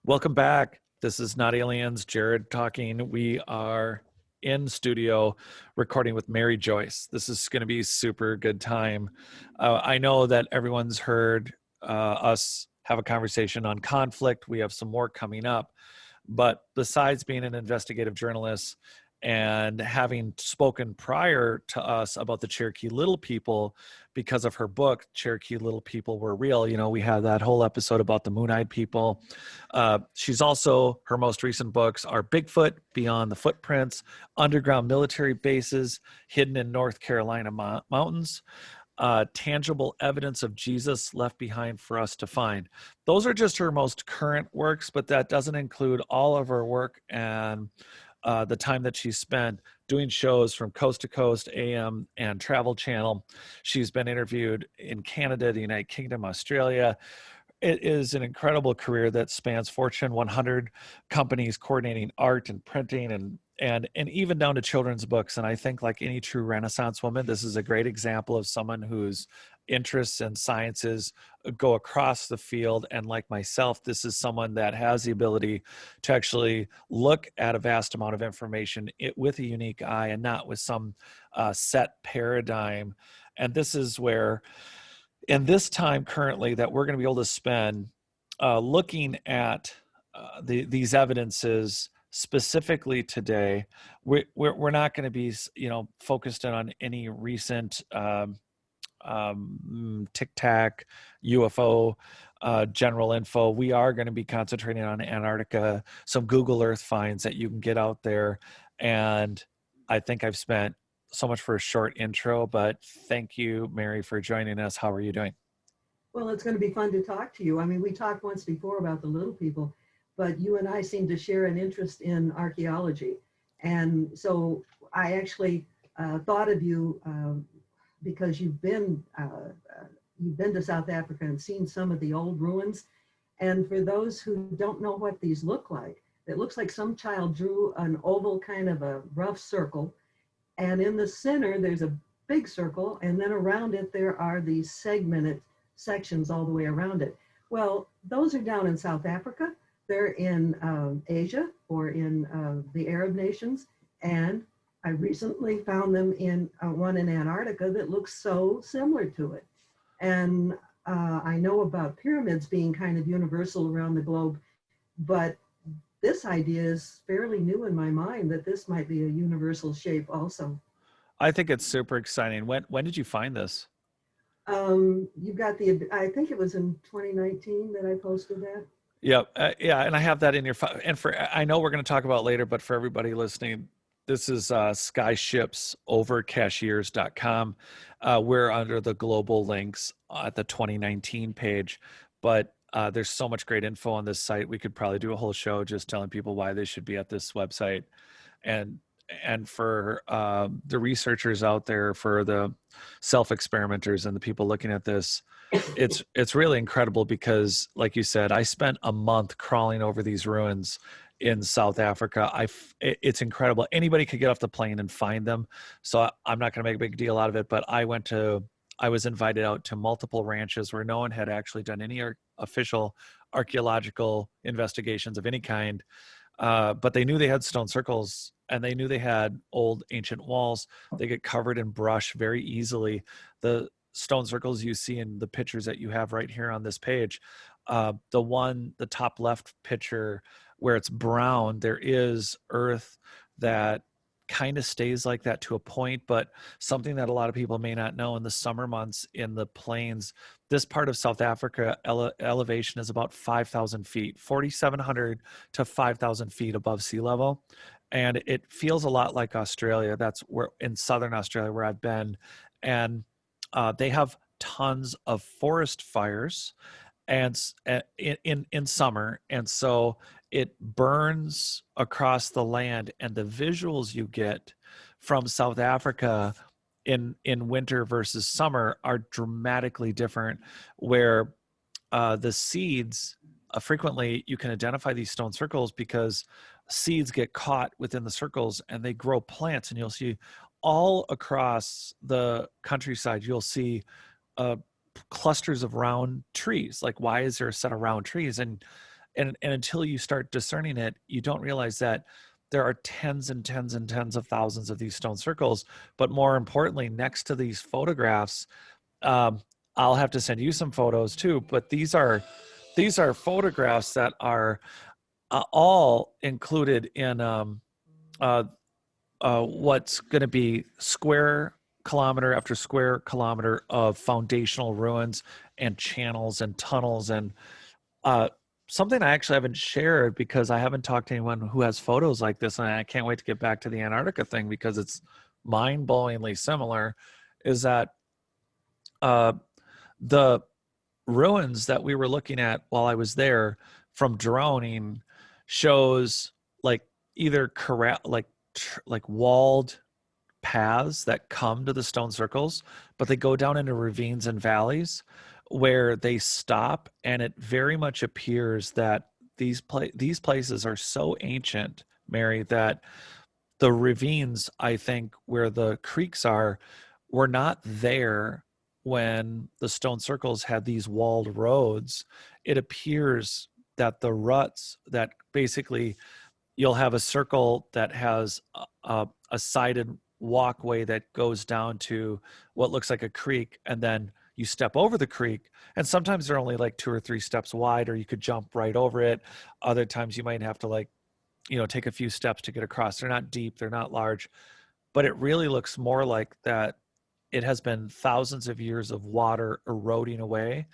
Welcome back. This is Not Aliens, Jared talking. We are in studio recording with Mary Joyce. This is going to be super good time. I know that everyone's heard us have a conversation on conflict. We have some more coming up. But besides being an investigative journalist and having spoken prior to us about the Cherokee Little People, because of her book, Cherokee Little People Were Real, we had that whole episode about the Moon-Eyed People. She's also, her most recent books are Bigfoot, Beyond the Footprints, Underground Military Bases, Hidden in North Carolina Mountains, Tangible Evidence of Jesus Left Behind for Us to Find. Those are just her most current works, but that doesn't include all of her work and the time that she spent doing shows from coast to coast, AM and Travel Channel. She's been interviewed in Canada, the United Kingdom, Australia. It is an incredible career that spans Fortune 100 companies coordinating art and printing and even down to children's books. And I think, like any true Renaissance woman, this is a great example of someone whose interests and sciences go across the field. And like myself, this is someone that has the ability to actually look at a vast amount of information with a unique eye and not with some set paradigm. And this is where, in this time currently that we're going to be able to spend looking at these evidences specifically today, we're not going to be focused on any recent Tic Tac UFO general info. We are going to be concentrating on Antarctica, some Google Earth finds that you can get out there. And I think I've spent so much for a short intro, but thank you, Mary, for joining us. How are you doing? Well, it's going to be fun to talk to you. I mean, we talked once before about the little people, but you and I seem to share an interest in archaeology. And so I actually thought of you because you've been to South Africa and seen some of the old ruins. And for those who don't know what these look like, it looks like some child drew an oval kind of a rough circle. And in the center, there's a big circle, and then around it, there are these segmented sections all the way around it. Well, those are down in South Africa. They're in Asia or in the Arab nations. And I recently found them in one in Antarctica that looks so similar to it. And I know about pyramids being kind of universal around the globe, but this idea is fairly new in my mind that this might be a universal shape also. I think it's super exciting. When did you find this? You've got I think it was in 2019 that I posted that. Yeah, yeah, and I have that in your file. And I know we're going to talk about later, but for everybody listening, this is skyshipsovercashiers.com. We're under the global links at the 2019 page, but there's so much great info on this site. We could probably do a whole show just telling people why they should be at this website. And for the researchers out there, for the self-experimenters and the people looking at this, it's really incredible because, like you said, I spent a month crawling over these ruins in South Africa. It's incredible. Anybody could get off the plane and find them. So I'm not going to make a big deal out of it, but I was invited out to multiple ranches where no one had actually done any official archaeological investigations of any kind. But they knew they had stone circles and they knew they had old ancient walls. They get covered in brush very easily. The stone circles you see in the pictures that you have right here on this page, the top left picture where it's brown, there is earth that kind of stays like that to a point, but something that a lot of people may not know, in the summer months in the plains, this part of South Africa, elevation is about 5,000 feet, 4,700 to 5,000 feet above sea level. And it feels a lot like Australia. That's where, in southern Australia, where I've been. And they have tons of forest fires and in summer. And so it burns across the land, and the visuals you get from South Africa in winter versus summer are dramatically different, where the seeds, frequently you can identify these stone circles because seeds get caught within the circles and they grow plants. And you'll see all across the countryside, you'll see clusters of round trees. Like, why is there a set of round trees? And and until you start discerning it, you don't realize that there are tens and tens and tens of thousands of these stone circles. But more importantly, next to these photographs, um, I'll have to send you some photos too, but these are photographs that are all included in uh, what's going to be square kilometer after square kilometer of foundational ruins and channels and tunnels. And uh, something I actually haven't shared because I haven't talked to anyone who has photos like this, and I can't wait to get back to the Antarctica thing because it's mind-blowingly similar, is that uh, the ruins that we were looking at while I was there from droning shows like either like walled paths that come to the stone circles, but they go down into ravines and valleys where they stop, and it very much appears that these places are so ancient, Mary, that the ravines, I think, where the creeks are, were not there when the stone circles had these walled roads. It appears that the ruts that basically you'll have a circle that has a sided walkway that goes down to what looks like a creek, and then you step over the creek, and sometimes they're only like 2 or 3 steps wide, or you could jump right over it. Other times you might have to like, take a few steps to get across. They're not deep, they're not large, but it really looks more like that it has been thousands of years of water eroding away,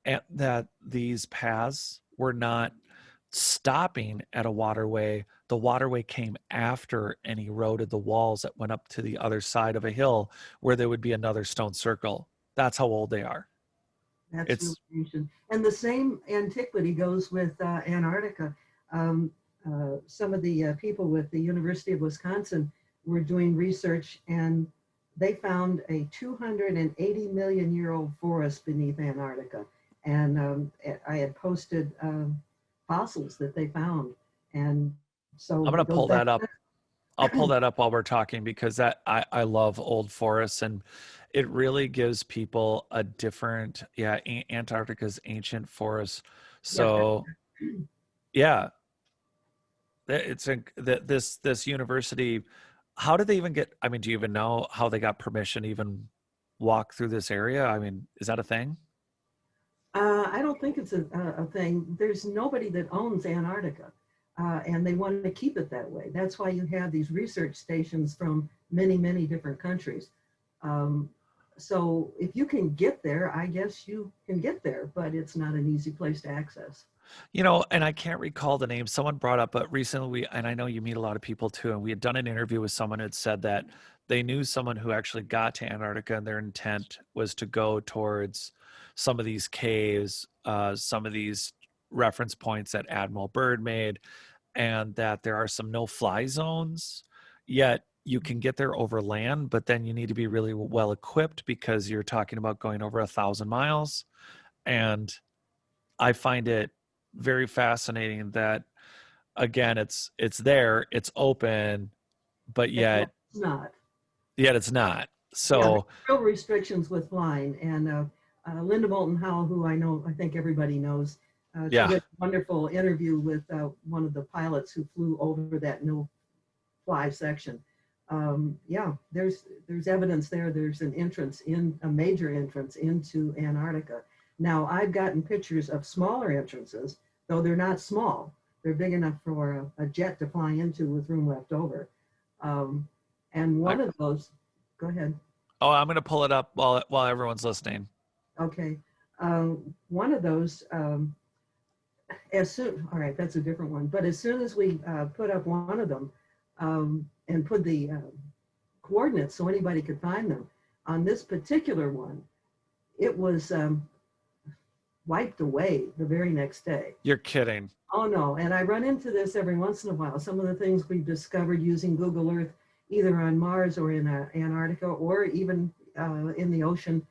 and that these paths were not stopping at a waterway. The waterway came after and eroded the walls that went up to the other side of a hill where there would be another stone circle. That's how old they are. That's really It's ancient. And the same antiquity goes with Antarctica. Um, some of the people with the University of Wisconsin were doing research, and they found a 280 million year old forest beneath Antarctica. And I had posted fossils that they found. And I'm so going to it goes pull back that up. I'll pull that up while we're talking because that I love old forests, and it really gives people a different, yeah, Antarctica's ancient forests. yeah, So yeah, it's this university. How did they even get? I mean, do you even know how they got permission to even walk through this area? I mean, is that a thing? I don't think it's a thing. There's nobody that owns Antarctica, and they want to keep it that way. That's why you have these research stations from many, many different countries. Um, so if you can get there, I guess you can get there, but it's not an easy place to access. And I can't recall the name. Someone brought up, but recently and I know you meet a lot of people too, and we had done an interview with someone who had said that they knew someone who actually got to Antarctica, and their intent was to go towards some of these caves, some of these reference points that Admiral Byrd made, and that there are some no-fly zones, yet you can get there over land, but then you need to be really well equipped because you're talking about going over 1,000 miles. And I find it very fascinating that again it's there, it's open, but And yet it's not. it's not. Yeah, there's So real restrictions with flying. And Linda Moulton Howe, who I think everybody knows, she yeah, did a wonderful interview with one of the pilots who flew over that no-fly section. Yeah, there's evidence there. There's an entrance in a major entrance into Antarctica. Now I've gotten pictures of smaller entrances, though they're not small. They're big enough for a jet to fly into with room left over. Um, and I, one of those, go ahead. oh, I'm gonna pull it up while everyone's listening. Okay. One of those, all right, that's a different one. But as soon as we put up one of them and put the coordinates so anybody could find them, on this particular one, it was wiped away the very next day. You're kidding. Oh no, and I run into this every once in a while. Some of the things we've discovered using Google Earth, either on Mars or in Antarctica, or even in the ocean,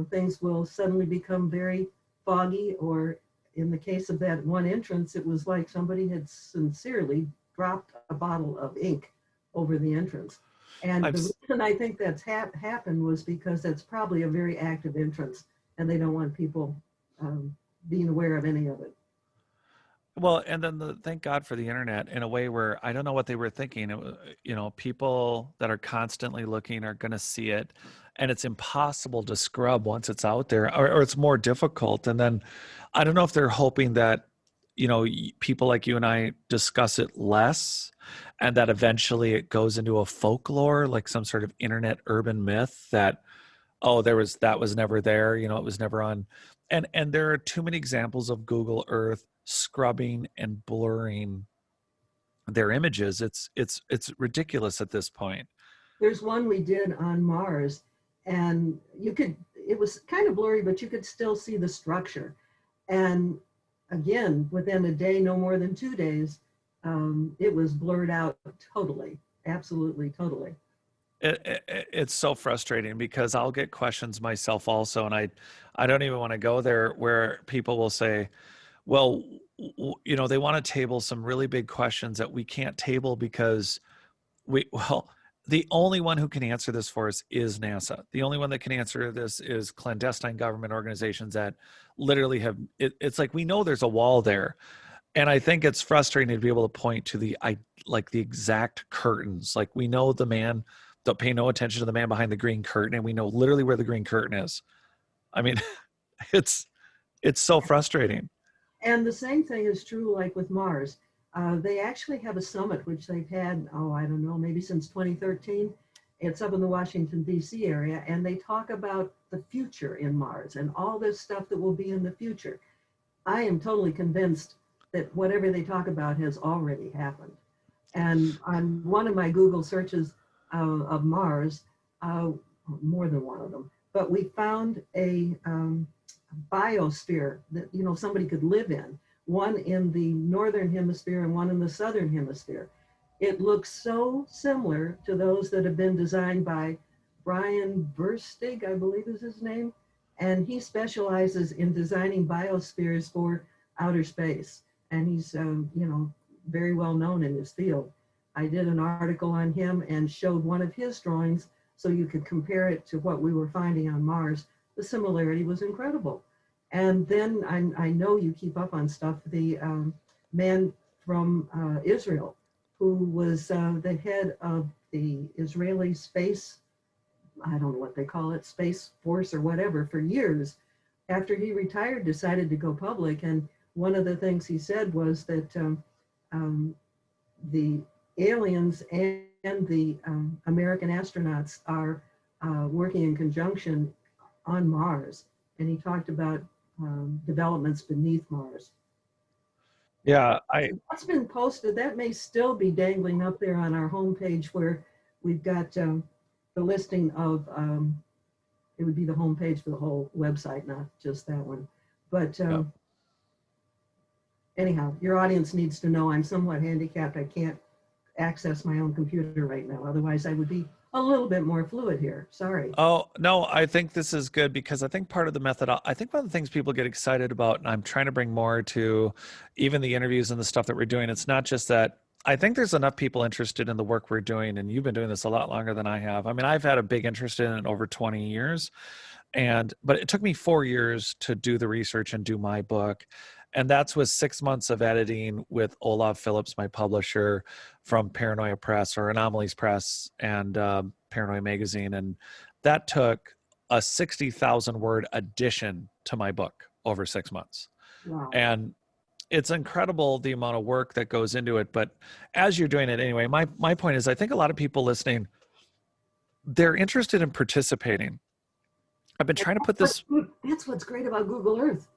things will suddenly become very foggy, or in the case of that one entrance, it was like somebody had sincerely dropped a bottle of ink over the entrance. And I've the reason I think that's happened was because that's probably a very active entrance, and they don't want people being aware of any of it. Well, and then thank God for the internet in a way where I don't know what they were thinking. People that are constantly looking are going to see it, and it's impossible to scrub once it's out there, or it's more difficult. And then I don't know if they're hoping that, people like you and I discuss it less, and that eventually it goes into a folklore, like some sort of internet urban myth that, oh, that was never there, it was never on. And there are too many examples of Google Earth scrubbing and blurring their images. It's ridiculous at this point. There's one we did on Mars, and it was kind of blurry, but you could still see the structure. And again, within a day, no more than 2 days, it was blurred out totally, absolutely, totally. It's so frustrating because I'll get questions myself also, and I don't even want to go there, where people will say, well, they want to table some really big questions that we can't table because the only one who can answer this for us is NASA. The only one that can answer this is clandestine government organizations that literally have it's like, we know there's a wall there. And I think it's frustrating to be able to point to the exact curtains. Like, we know the man, don't pay no attention to the man behind the green curtain, and we know literally where the green curtain is. I mean, it's so frustrating. And the same thing is true like with Mars. They actually have a summit, which they've had, oh, I don't know, maybe since 2013. It's up in the Washington, D.C. area, and they talk about the future in Mars and all this stuff that will be in the future. I am totally convinced that whatever they talk about has already happened. And on one of my Google searches of Mars, more than one of them, but we found a biosphere that somebody could live in, one in the northern hemisphere and one in the southern hemisphere. It looks so similar to those that have been designed by Brian Versteeg, I believe is his name, and he specializes in designing biospheres for outer space, and he's very well known in his field. I did an article on him and showed one of his drawings so you could compare it to what we were finding on Mars. The similarity was incredible. And then I know you keep up on stuff. The man from Israel, who was the head of the Israeli space, I don't know what they call it, Space Force or whatever, for years. After he retired, decided to go public. And one of the things he said was that the aliens and the American astronauts are working in conjunction on Mars. And he talked about developments beneath Mars. Yeah, What's been posted, that may still be dangling up there on our homepage, where we've got the listing of, it would be the homepage for the whole website, not just that one. But anyhow, your audience needs to know I'm somewhat handicapped. I can't access my own computer right now. Otherwise, I would be a little bit more fluid here. Sorry. Oh, no, I think this is good because I think part of the method, I think one of the things people get excited about, and I'm trying to bring more to even the interviews and the stuff that we're doing, it's not just that. I think there's enough people interested in the work we're doing, and you've been doing this a lot longer than I have. I mean, I've had a big interest in it over 20 years, but it took me 4 years to do the research and do my book. And that's with 6 months of editing with Olav Phillips, my publisher from Paranoia Press or Anomalies Press and Paranoia Magazine. And that took a 60,000 word addition to my book over 6 months. Wow. And it's incredible the amount of work that goes into it. But as you're doing it anyway, my point is, I think a lot of people listening, they're interested in participating. I've been trying to put this. That's what's great about Google Earth.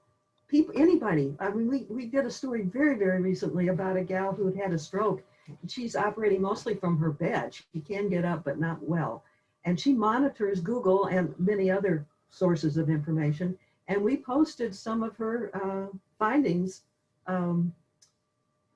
People, anybody. I mean, we did a story very, very recently about a gal who had a stroke. She's operating mostly from her bed. She can get up, but not well. And she monitors Google and many other sources of information. And we posted some of her findings on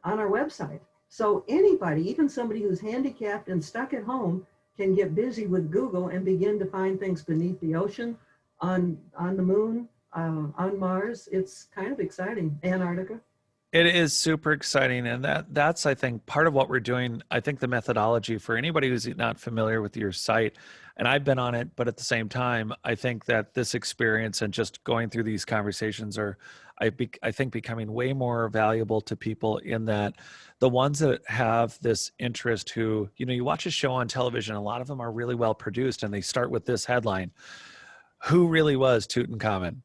our website. So anybody, even somebody who's handicapped and stuck at home, can get busy with Google and begin to find things beneath the ocean, on the moon, on Mars. It's kind of exciting. Antarctica. It is super exciting, and that's I think part of what we're doing. I think the methodology for anybody who's not familiar with your site, and I've been on it, but at the same time, I think that this experience and just going through these conversations are, I think, becoming way more valuable to people in that the ones that have this interest who, you watch a show on television, a lot of them are really well produced, and they start with this headline: "Who really was Tutankhamun?"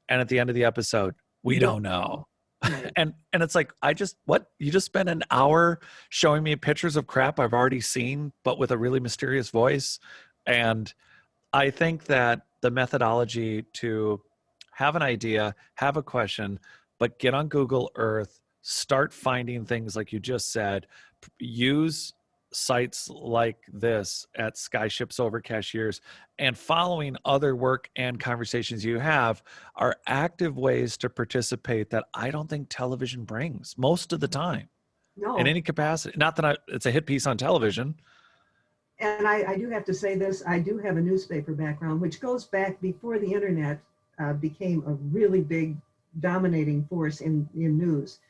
And at the end of the episode, we We don't don't know. know. Right. And it's like, what, you just spent an hour showing me pictures of crap I've already seen, but with a really mysterious voice. And I think that the methodology to have an idea, have a question, but get on Google Earth, start finding things like you just said, use sites like this at Skyships Over Cashiers, and following other work and conversations you have are active ways to participate that I don't think television brings most of the time in No. any capacity. Not that it's a hit piece on television. And I do have to say this, I do have a newspaper background, which goes back before the internet became a really big dominating force in news.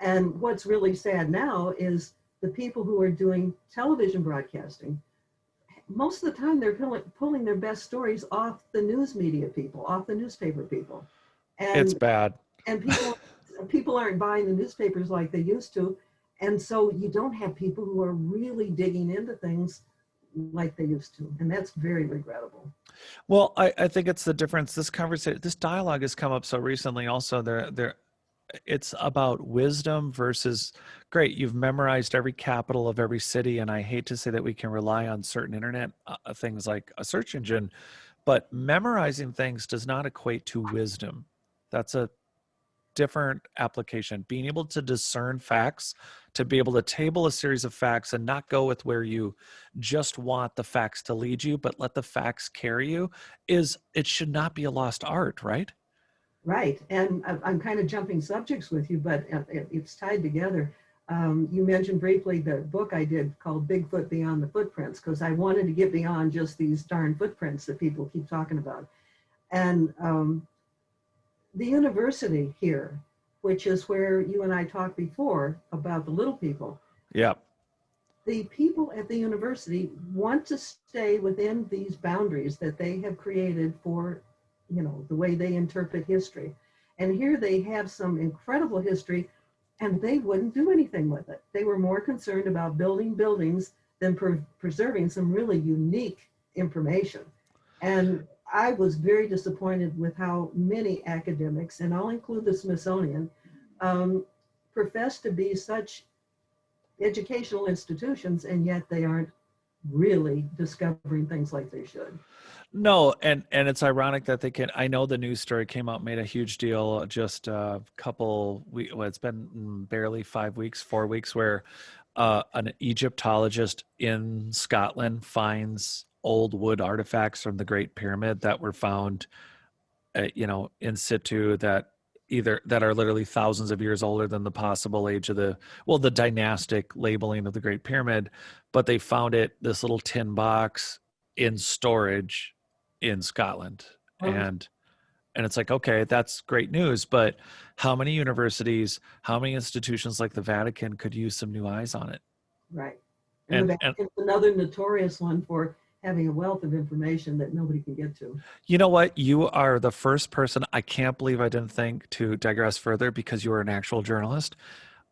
And what's really sad now is the people who are doing television broadcasting, most of the time they're pulling their best stories off the news media people, off the newspaper people. It's And bad. and people aren't buying the newspapers like they used to. And so you don't have people who are really digging into things like they used to. And that's very regrettable. Well, I think it's the difference. This dialogue has come up so recently. Also, it's about wisdom versus, great, you've memorized every capital of every city, and I hate to say that we can rely on certain internet things like a search engine, but memorizing things does not equate to wisdom. That's a different application. Being able to discern facts, to be able to table a series of facts and not go with where you just want the facts to lead you, but let the facts carry you, it should not be a lost art, right? Right. And I'm kind of jumping subjects with you, but it's tied together. You mentioned briefly the book I did called Bigfoot Beyond the Footprints, because I wanted to get beyond just these darn footprints that people keep talking about. And the university here, which is where you and I talked before about the little people, Yeah. the people at the university want to stay within these boundaries that they have created for, the way they interpret history. And here they have some incredible history, and they wouldn't do anything with it. They were more concerned about building buildings than preserving some really unique information. And I was very disappointed with how many academics, and I'll include the Smithsonian, profess to be such educational institutions, and yet they aren't really discovering things like they should. No, and it's ironic that they can. I know the news story came out, made a huge deal just a couple weeks. Well, it's been barely 5 weeks, 4 weeks, where an Egyptologist in Scotland finds old wood artifacts from the Great Pyramid that were found, in situ, that are literally thousands of years older than the possible age of the dynastic labeling of the Great Pyramid, but they found this little tin box in storage in Scotland. Well, And it's like, okay, that's great news, but how many universities, how many institutions like the Vatican could use some new eyes on it? right. And the And Vatican's another notorious one for having a wealth of information that nobody can get to. you know what? You are the first person, I can't believe I didn't think to digress further, because you are an actual journalist.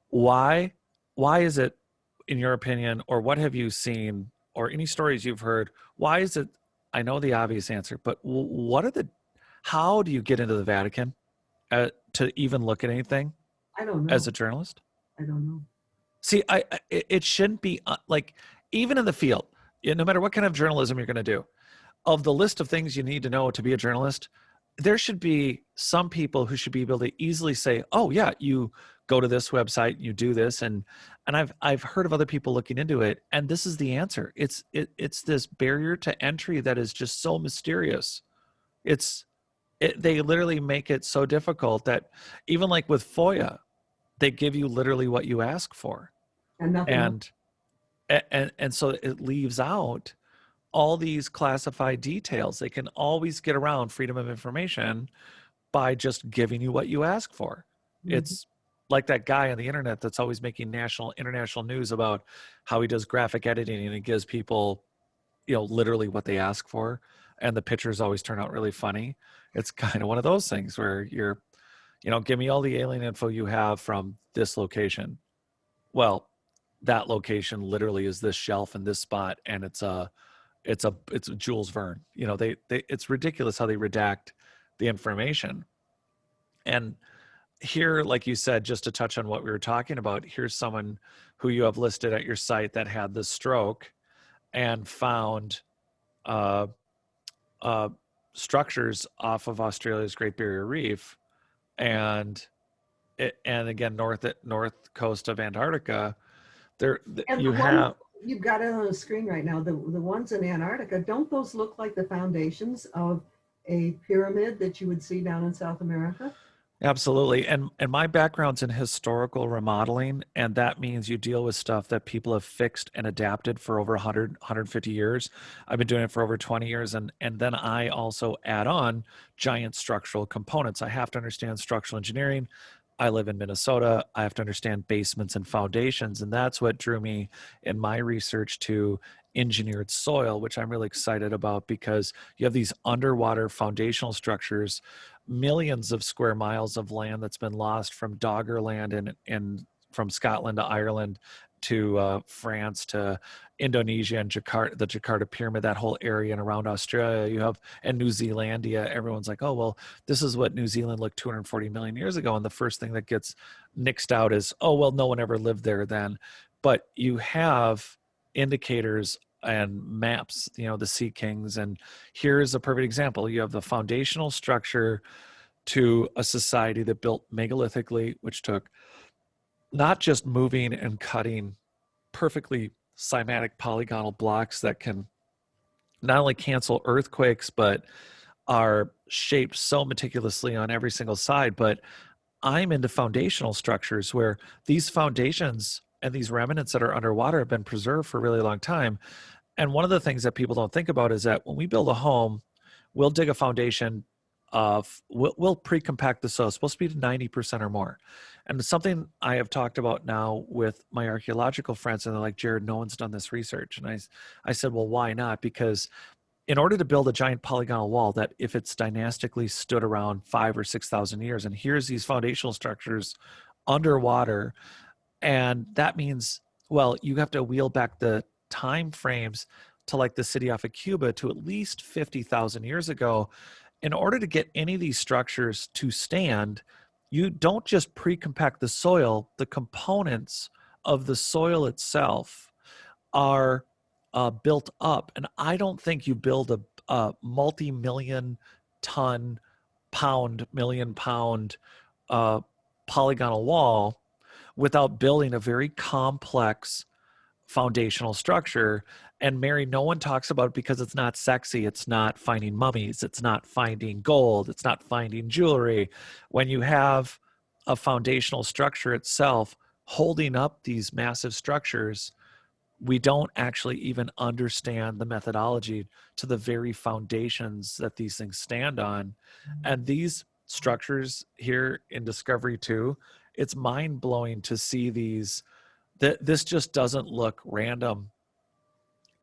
Why why is it, in your opinion, or what have you seen, or any stories you've heard, why is it, I know the obvious answer, but what are the how do you get into the Vatican to even look at anything I don't as know. a journalist? I don't know. See, it shouldn't be like, even in the field, no matter what kind of journalism you're going to do, of the list of things you need to know to be a journalist, there should be some people who should be able to easily say, "Oh yeah, you go to this website, you do this," and I've heard of other people looking into it, and this is the answer. It's this barrier to entry that is just so mysterious. It's they literally make it so difficult that even like with FOIA, they give you literally what you ask for, And nothing else. and and so it leaves out all these classified details. They can always get around freedom of information by just giving you what you ask for. Mhm. It's like that guy on the internet that's always making national, international news about how he does graphic editing and he gives people, literally what they ask for. And the pictures always turn out really funny. It's kind of one of those things where give me all the alien info you have from this location. Well, that location literally is this shelf in this spot, and it's a Jules Verne. It's ridiculous how they redact the information. And here, like you said, just to touch on what we were talking about, here's someone who you have listed at your site that had the stroke and found uh, uh, structures off of Australia's Great Barrier Reef, and again north coast of Antarctica. There And the you ones have you've got it on the screen right now, the ones in Antarctica, don't those look like the foundations of a pyramid that you would see down in South America? absolutely. And my background's in historical remodeling, and that means you deal with stuff that people have fixed and adapted for over 150 years. I've been doing it for over 20 years, and then I also add on giant structural components. I have to understand structural engineering. I live in Minnesota. I have to understand basements and foundations, and that's what drew me in my research to engineered soil, which I'm really excited about, because you have these underwater foundational structures, millions of square miles of land that's been lost from Doggerland and from Scotland to Ireland to France to Indonesia and Jakarta, the Jakarta Pyramid, that whole area and around Australia. You have and New Zealandia. Everyone's like, oh well, this is what New Zealand looked 240 million years ago, and the first thing that gets nixed out is, oh well, no one ever lived there then. But you have indicators and maps, the Sea Kings, and here's a perfect example. You have the foundational structure to a society that built megalithically, which took not just moving and cutting perfectly cymatic polygonal blocks that can not only cancel earthquakes, but are shaped so meticulously on every single side. But I'm into foundational structures where these foundations and these remnants that are underwater have been preserved for a really long time. And one of the things that people don't think about is that when we build a home, we'll dig a foundation of, we'll pre-compact the soil. It's supposed to be to 90% or more. And it's something I have talked about now with my archaeological friends, and they're like, Jared, no one's done this research. And I said, well, why not? Because in order to build a giant polygonal wall that, if it's dynastically stood around 5,000 or 6,000 years, and here's these foundational structures underwater, and that means, well, you have to wheel back the time frames to like the city off of Cuba to at least 50,000 years ago. In order to get any of these structures to stand, you don't just pre-compact the soil. The components of the soil itself are built up. And I don't think you build a multi-million ton, million pound polygonal wall without building a very complex foundational structure. And Mary, no one talks about it because it's not sexy. It's not finding mummies. It's not finding gold. It's not finding jewelry. When you have a foundational structure itself holding up these massive structures, we don't actually even understand the methodology to the very foundations that these things stand on. And these structures here in Discovery 2, it's mind blowing to see these. That this just doesn't look random.